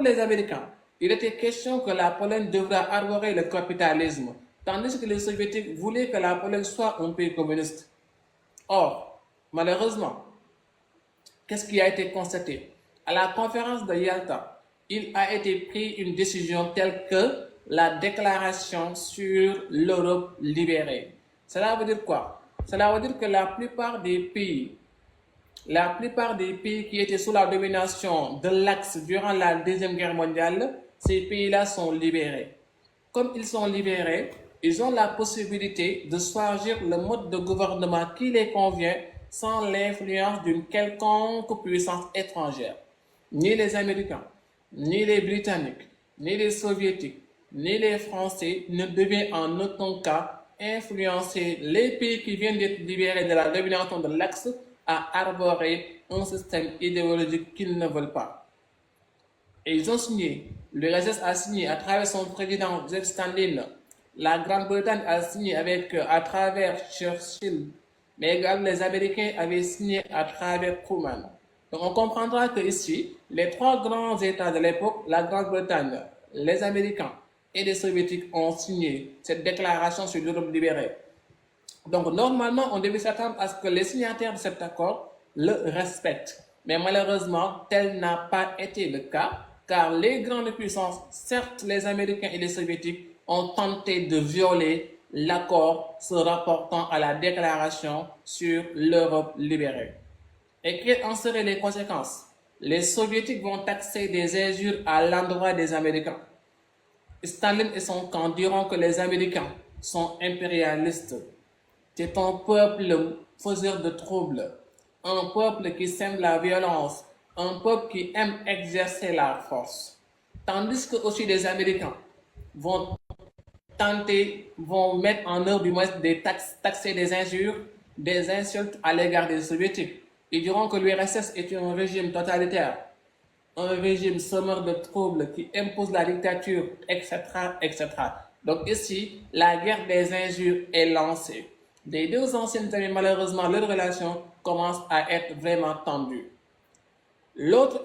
les Américains, il était question que la Pologne devrait arborer le capitalisme, tandis que les Soviétiques voulaient que la Pologne soit un pays communiste. Or, malheureusement, qu'est-ce qui a été constaté? À la conférence de Yalta, il a été pris une décision telle que la déclaration sur l'Europe libérée. Cela veut dire quoi? Cela veut dire que la plupart des pays qui étaient sous la domination de l'Axe durant la Deuxième Guerre mondiale, ces pays-là sont libérés. Comme ils sont libérés, ils ont la possibilité de choisir le mode de gouvernement qui les convient sans l'influence d'une quelconque puissance étrangère. Ni les Américains, ni les Britanniques, ni les Soviétiques, ni les Français ne devaient en aucun cas influencer les pays qui viennent d'être libérés de la domination de l'Axe à arborer un système idéologique qu'ils ne veulent pas. Et ils ont signé, l'URSS a signé à travers son président Joseph Staline, la Grande-Bretagne a signé à travers Churchill, mais également les Américains avaient signé à travers Truman. Donc on comprendra que ici, les trois grands États de l'époque, la Grande-Bretagne, les Américains et les Soviétiques ont signé cette déclaration sur l'Europe libérée. Donc, normalement, on devait s'attendre à ce que les signataires de cet accord le respectent. Mais malheureusement, tel n'a pas été le cas, car les grandes puissances, certes les Américains et les Soviétiques, ont tenté de violer l'accord se rapportant à la déclaration sur l'Europe libérée. Et quelles en seraient les conséquences? Les Soviétiques vont taxer des injures à l'endroit des Américains. Staline et son camp diront que les Américains sont impérialistes. C'est un peuple faiseur de troubles, un peuple qui sème la violence, un peuple qui aime exercer la force. Tandis que aussi les Américains vont vont mettre en œuvre du moins des taxer des injures, des insultes à l'égard des Soviétiques. Ils diront que l'URSS est un régime totalitaire, un régime semeur de troubles qui impose la dictature, etc., etc. Donc ici, la guerre des injures est lancée. Des deux anciennes amies, malheureusement, leur relation commence à être vraiment tendue. L'autre